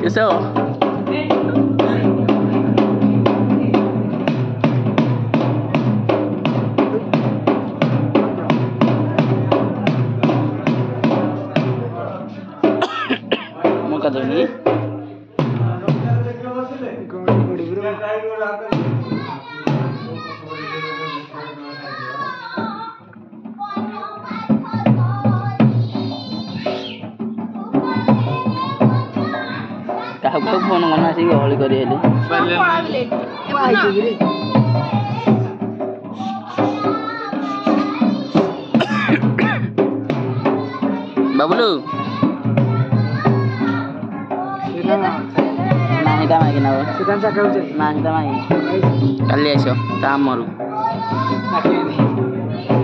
Kesel. Mau kata ni? Kamu phone mana sih holi kari hele? Babulu. Nah, kita main apa? Sekarang cakap je. Nah, kita main. Kali esok, tamu.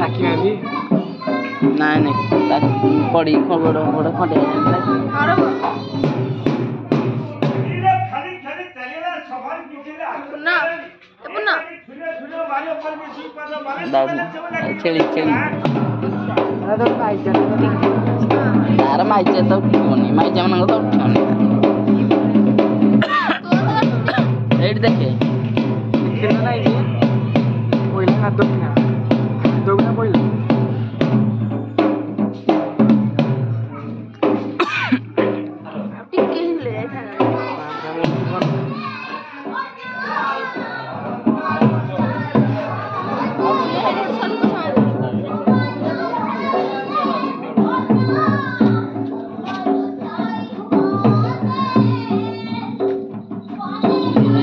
Laki ni. Nah, ni tak podi, kodoh kodoh. Celi. Ada tu mai je. Nara mai je tu ni, mai je mana tu ni. Eight देखे. Kena naik ni. Boleh nak dogna. Dogna boleh.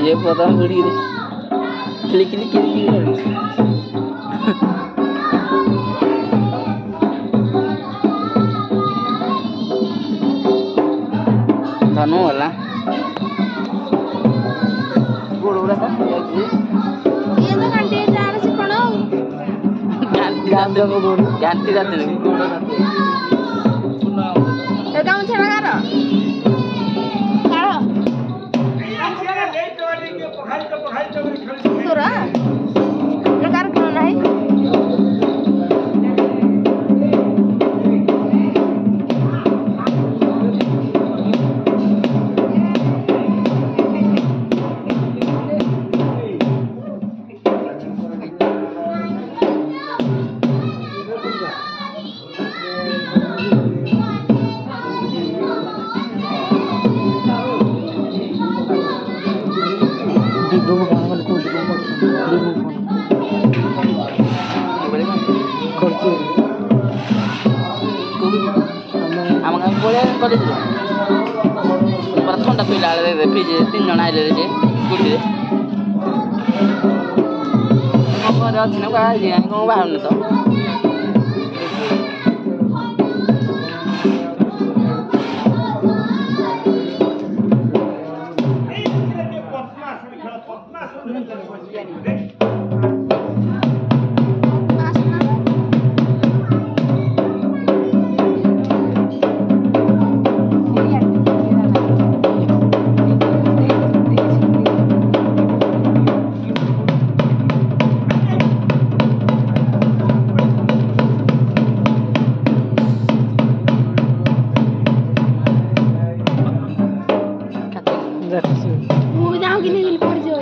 ये पता थोड़ी click धनु वाला गोड़ उड़ा था ये तो घंटे जा रहे कौन ganti जाते नहीं गोड़ जाते ये काम छड़ा करो सुरा प्रकार कौन है Amang boleh kau dulu. Pertama tak pilih ada deh, pilih 3 jana ada deh, kulit. Kau ada sini kau aja, kau paham tu. Mau jauh gini gini pergi.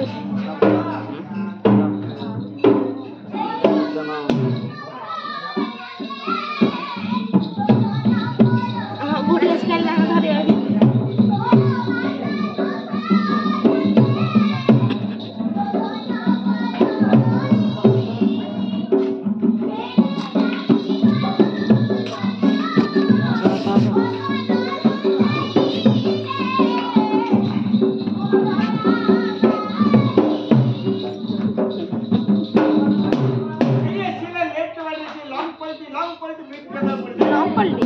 Boleh sekali lah hari ini. Long pulli.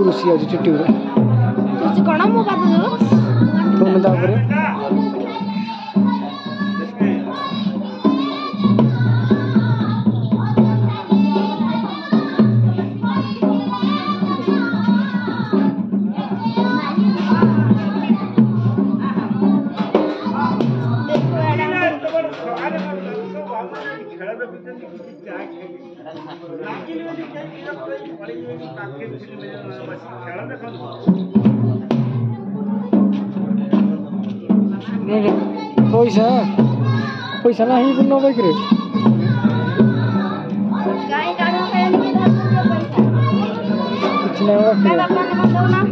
चुरुसी आज चुट्टी गुरा तुझी कण मो पाद जो तुम तापर पैसा पैसा नहीं पुनः नबैकरे गाय काढून खायला की धरतो पैसा कुछ नहीं होगा काय बापाने म्हणतो ना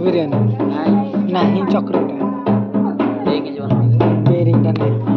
बिरयानी नहीं चक्रटा बेरिंगटा नहीं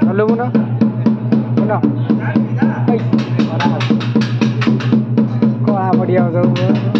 हेलो मुना मुना कहाँ बढ़िया हो जाऊँ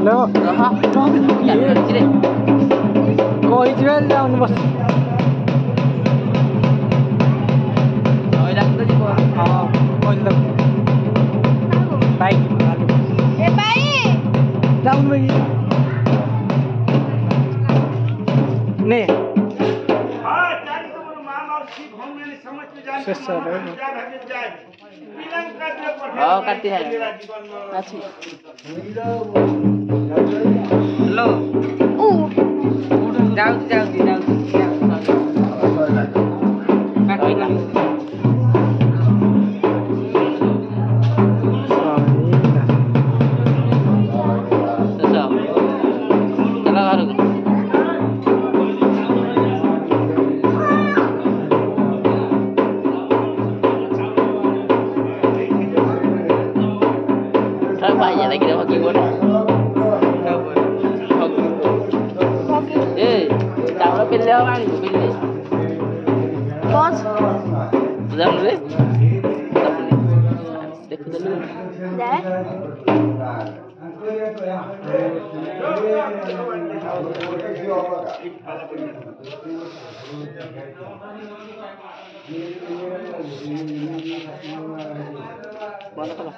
Loh, ଶେଷ ରହିବ ହଁ କାଟି ଅଛି ହ୍ୟାଲୋ ଯାଉଛି ଯାଉଛି ଯାଉଛି ସରିଲା ଶେଷ ଚାଲ ଘରକୁ Banyak lagi dah hoki pun. Tahu lah pilih apa ni? Pilih. Bos. Sudah dulu. Dekh dulu. Dah. Mana kalau?